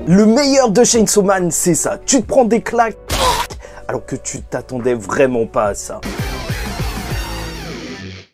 Le meilleur de Chainsaw Man, c'est ça. Tu te prends des claques alors que tu t'attendais vraiment pas à ça.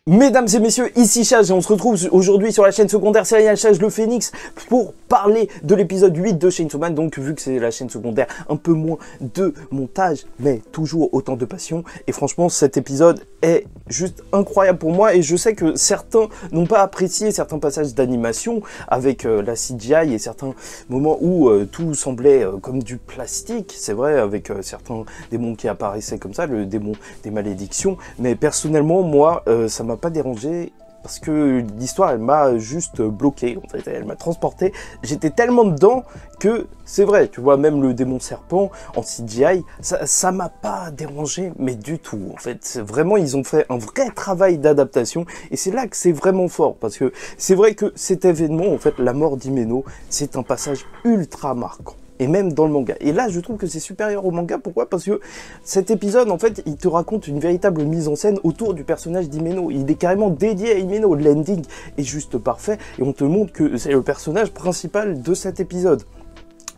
Mesdames et messieurs, ici Chage et on se retrouve aujourd'hui sur la chaîne secondaire Serial Chage le Phénix pour parler de l'épisode 8 de Chainsaw Man. Donc vu que c'est la chaîne secondaire, un peu moins de montage, mais toujours autant de passion. Et franchement, cet épisode est juste incroyable pour moi et je sais que certains n'ont pas apprécié certains passages d'animation avec la CGI et certains moments où tout semblait comme du plastique. C'est vrai, avec certains démons qui apparaissaient comme ça, le démon des malédictions. Mais personnellement, moi, ça m'a pas dérangé parce que l'histoire elle m'a juste bloqué, en fait, elle m'a transporté, j'étais tellement dedans que c'est vrai, tu vois, même le démon serpent en CGI, ça m'a pas dérangé, mais du tout, en fait, vraiment ils ont fait un vrai travail d'adaptation et c'est là que c'est vraiment fort parce que c'est vrai que cet événement, en fait, la mort d'Himeno, c'est un passage ultra marquant. Et même dans le manga. Et là, je trouve que c'est supérieur au manga. Pourquoi? Parce que cet épisode, en fait, il te raconte une véritable mise en scène autour du personnage d'Himeno. Il est carrément dédié à Himeno. L'ending est juste parfait. Et on te montre que c'est le personnage principal de cet épisode.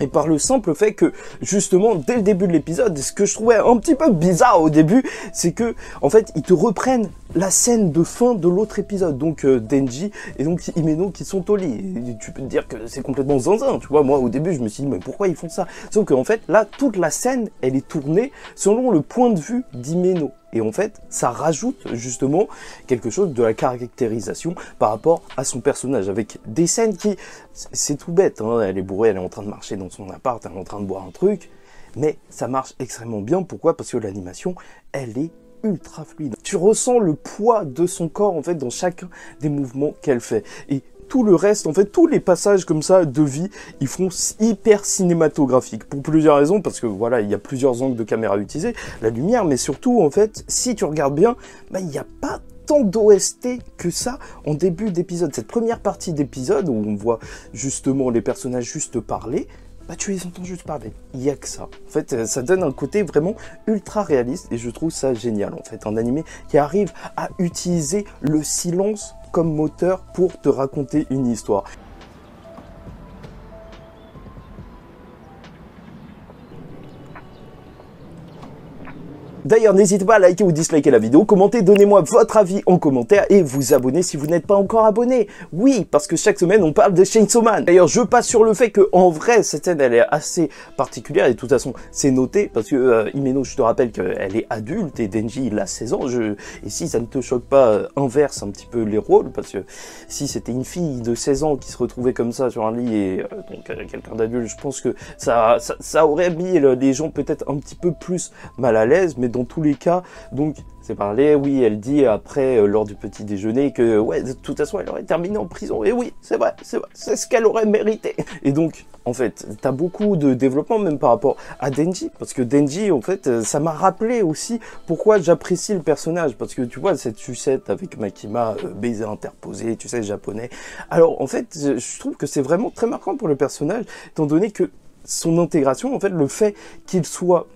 Et par le simple fait que, justement, dès le début de l'épisode, ce que je trouvais un petit peu bizarre au début, c'est que, en fait, ils te reprennent la scène de fin de l'autre épisode. Donc, Denji et donc Himeno qui sont au lit. Et tu peux te dire que c'est complètement zinzin, tu vois. Moi, au début, je me suis dit, mais pourquoi ils font ça? Sauf qu'en fait, là, toute la scène, elle est tournée selon le point de vue d'Himeno. Et en fait, ça rajoute justement quelque chose de la caractérisation par rapport à son personnage, avec des scènes qui, c'est tout bête, hein, elle est bourrée, elle est en train de marcher dans son appart, elle est en train de boire un truc, mais ça marche extrêmement bien. Pourquoi? Parce que l'animation, elle est ultra fluide. Tu ressens le poids de son corps, en fait, dans chacun des mouvements qu'elle fait. Et tout le reste, en fait, tous les passages comme ça de vie, ils font hyper cinématographique pour plusieurs raisons, parce que voilà, il y a plusieurs angles de caméra utilisés, la lumière, mais surtout, en fait, si tu regardes bien, bah, il n'y a pas tant d'OST que ça en début d'épisode. Cette première partie d'épisode où on voit justement les personnages juste parler, bah tu les entends juste parler, il n'y a que ça. En fait, ça donne un côté vraiment ultra réaliste et je trouve ça génial, en fait, un animé qui arrive à utiliser le silence comme moteur pour te raconter une histoire. D'ailleurs, n'hésitez pas à liker ou disliker la vidéo, commenter, donnez-moi votre avis en commentaire et vous abonner si vous n'êtes pas encore abonné. Oui, parce que chaque semaine, on parle de Chainsaw Man. D'ailleurs, je passe sur le fait que, en vrai, cette scène, elle est assez particulière et de toute façon, c'est noté parce que Himeno, je te rappelle qu'elle est adulte et Denji, il a 16 ans. Et si ça ne te choque pas, inverse un petit peu les rôles parce que si c'était une fille de 16 ans qui se retrouvait comme ça sur un lit et donc quelqu'un d'adulte, je pense que ça aurait mis les gens peut-être un petit peu plus mal à l'aise, mais dans tous les cas, donc c'est parlé, oui, elle dit après, lors du petit déjeuner, que ouais, de toute façon, elle aurait terminé en prison, et oui, c'est vrai, c'est ce qu'elle aurait mérité. Et donc, en fait, t'as beaucoup de développement, même par rapport à Denji, parce que Denji, en fait, ça m'a rappelé aussi pourquoi j'apprécie le personnage, parce que tu vois, cette sucette avec Makima, baiser interposé, tu sais, japonais. Alors, en fait, je trouve que c'est vraiment très marquant pour le personnage, étant donné que son intégration, en fait, le fait qu'il soit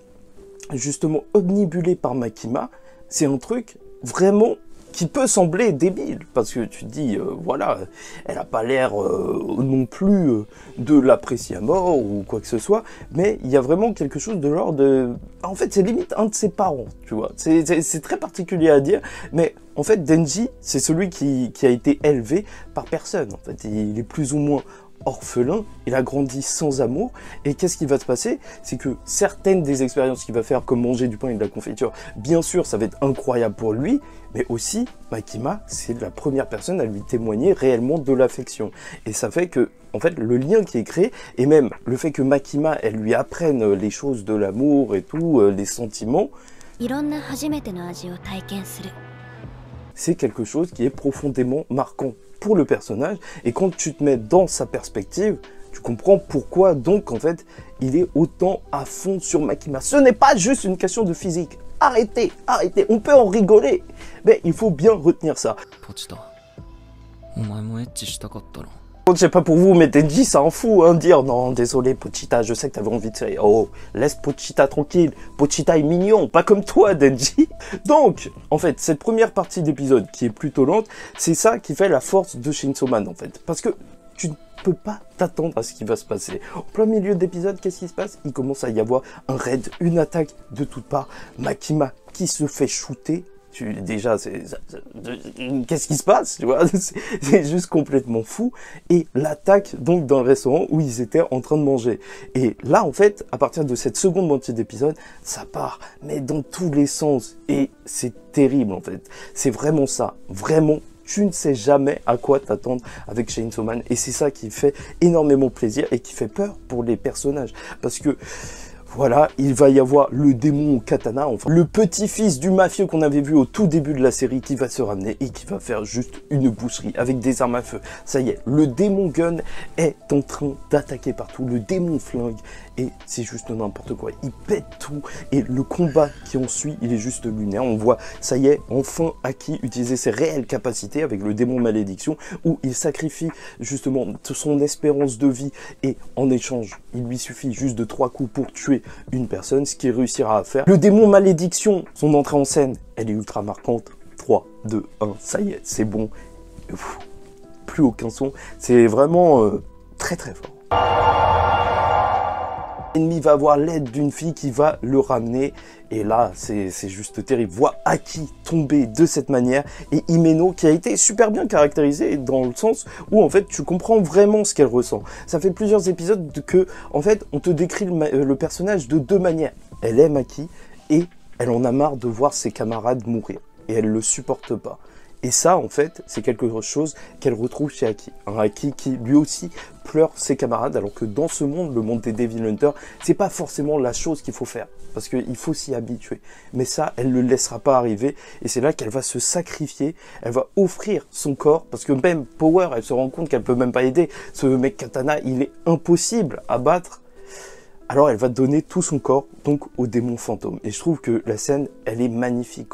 justement omnibulé par Makima, c'est un truc vraiment qui peut sembler débile, parce que tu te dis, voilà, elle a pas l'air non plus de l'apprécier à mort ou quoi que ce soit, mais il y a vraiment quelque chose de l'ordre de... En fait, c'est limite un de ses parents, tu vois. C'est très particulier à dire, mais en fait, Denji, c'est celui qui a été élevé par personne. En fait, il est plus ou moins orphelin, il a grandi sans amour, et qu'est-ce qui va se passer? C'est que certaines des expériences qu'il va faire, comme manger du pain et de la confiture, bien sûr, ça va être incroyable pour lui, mais aussi, Makima, c'est la première personne à lui témoigner réellement de l'affection. Et ça fait que, en fait, le lien qui est créé, et même le fait que Makima, elle lui apprenne les choses de l'amour et tout, les sentiments, c'est quelque chose qui est profondément marquant pour le personnage, et quand tu te mets dans sa perspective, tu comprends pourquoi donc en fait il est autant à fond sur Makima. Ce n'est pas juste une question de physique. Arrêtez, arrêtez, on peut en rigoler, mais il faut bien retenir ça. Je sais pas pour vous, mais Denji, ça en fout, hein, dire non, désolé Pochita, je sais que t'avais envie de faire. Oh, laisse Pochita tranquille. Pochita est mignon, pas comme toi, Denji. Donc, en fait, cette première partie d'épisode qui est plutôt lente, c'est ça qui fait la force de Chainsaw Man, en fait. Parce que tu peux pas t'attendre à ce qui va se passer. En plein milieu d'épisode, qu'est-ce qui se passe? Il commence à y avoir un raid, une attaque de toutes parts. Makima qui se fait shooter. Déjà, qu'est-ce qui se passe, tu vois? C'est juste complètement fou. Et l'attaque, donc, dans le restaurant où ils étaient en train de manger. Et là, en fait, à partir de cette seconde moitié d'épisode, ça part, mais dans tous les sens. Et c'est terrible, en fait. C'est vraiment ça. Vraiment, tu ne sais jamais à quoi t'attendre avec Chainsaw Man. Et c'est ça qui fait énormément plaisir et qui fait peur pour les personnages. Parce que, voilà, il va y avoir le démon au katana, enfin, le petit-fils du mafieux qu'on avait vu au tout début de la série qui va se ramener et qui va faire juste une boucherie avec des armes à feu. Ça y est, le démon gun est en train d'attaquer partout, le démon flingue, et c'est juste n'importe quoi. Il pète tout, et le combat qui en suit, il est juste lunaire. On voit, ça y est, enfin Aki utiliser ses réelles capacités avec le démon malédiction, où il sacrifie justement son espérance de vie, et en échange, il lui suffit juste de 3 coups pour tuer une personne, ce qu'il réussira à faire. Le démon malédiction, son entrée en scène, elle est ultra marquante. 3, 2, 1, ça y est, c'est bon. Plus aucun son. C'est vraiment très très fort. L'ennemi va avoir l'aide d'une fille qui va le ramener. Et là, c'est juste terrible. Voir Aki tomber de cette manière. Et Himeno qui a été super bien caractérisé dans le sens où, en fait, tu comprends vraiment ce qu'elle ressent. Ça fait plusieurs épisodes que, en fait, on te décrit le personnage de 2 manières. Elle aime Aki et elle en a marre de voir ses camarades mourir. Et elle le supporte pas. Et ça, en fait, c'est quelque chose qu'elle retrouve chez Aki. Un Aki qui, lui aussi, pleure ses camarades, alors que dans ce monde, le monde des Devil Hunters, c'est pas forcément la chose qu'il faut faire, parce qu'il faut s'y habituer. Mais ça, elle ne le laissera pas arriver, et c'est là qu'elle va se sacrifier, elle va offrir son corps, parce que même Power, elle se rend compte qu'elle peut même pas aider. Ce mec katana, il est impossible à battre. Alors elle va donner tout son corps, donc au démon fantôme. Et je trouve que la scène, elle est magnifique.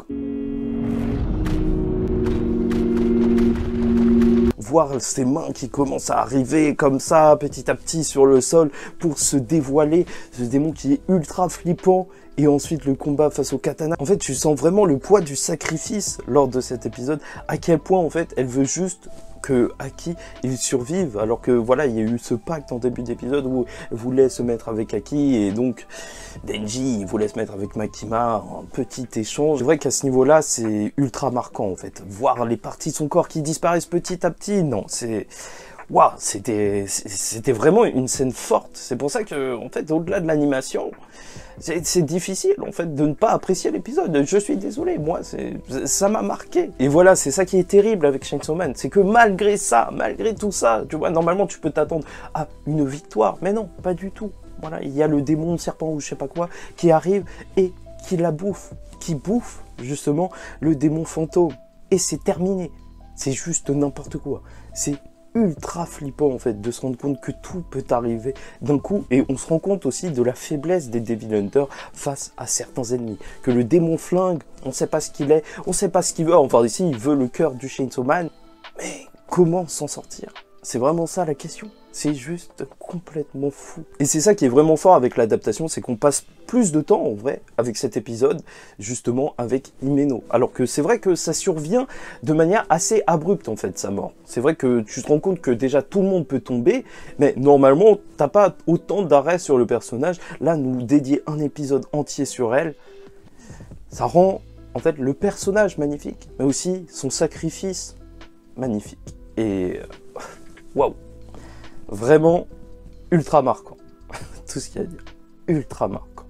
Voir ses mains qui commencent à arriver comme ça, petit à petit sur le sol, pour se dévoiler, ce démon qui est ultra flippant, et ensuite le combat face au katana. En fait, tu sens vraiment le poids du sacrifice lors de cet épisode, à quel point, en fait, elle veut juste que Aki, il survive, alors que voilà, il y a eu ce pacte en début d'épisode où elle voulait se mettre avec Aki, et donc Denji, il voulait se mettre avec Makima, un petit échange. C'est vrai qu'à ce niveau-là, c'est ultra marquant, en fait. Voir les parties de son corps qui disparaissent petit à petit, non, c'est... Waouh, c'était vraiment une scène forte. C'est pour ça que, en fait, au-delà de l'animation, c'est difficile, en fait, de ne pas apprécier l'épisode. Je suis désolé, moi, ça m'a marqué. Et voilà, c'est ça qui est terrible avec Chainsaw Man. C'est que malgré ça, malgré tout ça, tu vois, normalement, tu peux t'attendre à une victoire. Mais non, pas du tout. Voilà, il y a le démon serpent ou je sais pas quoi qui arrive et qui la bouffe. Qui bouffe, justement, le démon fantôme. Et c'est terminé. C'est juste n'importe quoi. C'est ultra flippant en fait de se rendre compte que tout peut arriver d'un coup, et on se rend compte aussi de la faiblesse des Devil Hunters face à certains ennemis, que le démon flingue, on sait pas ce qu'il est, on sait pas ce qu'il veut, enfin ici il veut le cœur du Chainsaw Man, mais comment s'en sortir? C'est vraiment ça la question. C'est juste complètement fou. Et c'est ça qui est vraiment fort avec l'adaptation, c'est qu'on passe plus de temps en vrai avec cet épisode, justement avec Himeno. Alors que c'est vrai que ça survient de manière assez abrupte en fait, sa mort. C'est vrai que tu te rends compte que déjà tout le monde peut tomber, mais normalement t'as pas autant d'arrêt sur le personnage. Là, nous dédier un épisode entier sur elle, ça rend en fait le personnage magnifique, mais aussi son sacrifice magnifique. Et waouh! Vraiment ultra marquant. Tout ce qu'il y a à dire. Ultra marquant.